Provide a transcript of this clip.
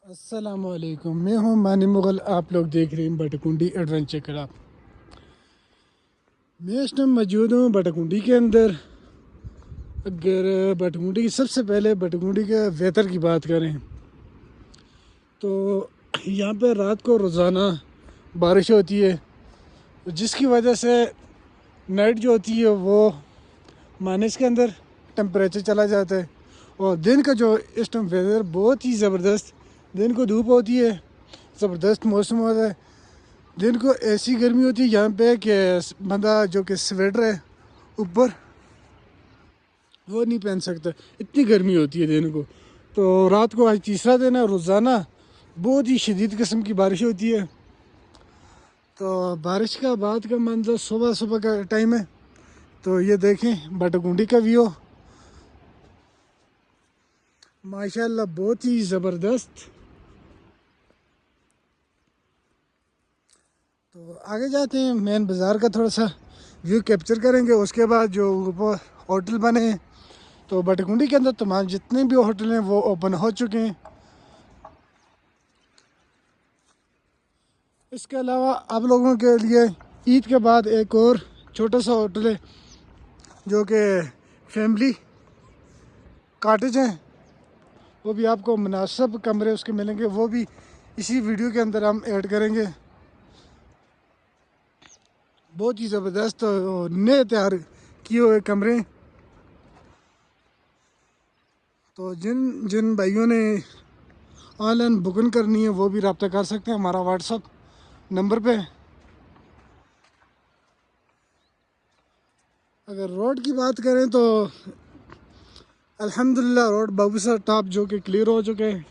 अस्सलामुअलैकुम, मैं हूं मानी मुगल। आप लोग देख रहे हैं बटकुंडी एडवेंचर क्लब। मैं इस टाइम मौजूद हूं बटकुंडी के अंदर। अगर बटकुंडी की सबसे पहले बटकुंडी के वेदर की बात करें तो यहाँ पे रात को रोज़ाना बारिश होती है, जिसकी वजह से नाइट जो होती है वो माइनस के अंदर टेम्परेचर चला जाता है। और दिन का जो इस टाइम वेदर बहुत ही ज़बरदस्त, दिन को धूप होती है, ज़बरदस्त मौसम होता है। दिन को ऐसी गर्मी होती है यहाँ पे कि बंदा जो कि स्वेटर है ऊपर वो नहीं पहन सकता, इतनी गर्मी होती है दिन को। तो रात को आज तीसरा दिन है, रोज़ाना बहुत ही शदीद किस्म की बारिश होती है। तो बारिश का बाद का मंजर सुबह सुबह का टाइम है। तो ये देखें बटकुंडी का व्यू, माशाल्लाह बहुत ही ज़बरदस्त। तो आगे जाते हैं, मेन बाज़ार का थोड़ा सा व्यू कैप्चर करेंगे। उसके बाद जो ऊपर होटल बने हैं, तो बटकुंडी के अंदर तमाम जितने भी होटल हैं वो ओपन हो चुके हैं। इसके अलावा आप लोगों के लिए ईद के बाद एक और छोटा सा होटल है जो कि फैमिली कॉटेज हैं, वो भी आपको मुनासिब कमरे उसके मिलेंगे, वो भी इसी वीडियो के अंदर हम ऐड करेंगे। बहुत ही ज़बरदस्त नए तैयार किए हुए कमरे। तो जिन जिन भाइयों ने ऑनलाइन बुकिंग करनी है वो भी रब्ता कर सकते हैं हमारा व्हाट्सअप नंबर पे। अगर रोड की बात करें तो अल्हम्दुलिल्लाह रोड बाबूसर टॉप जो कि क्लियर हो चुके हैं।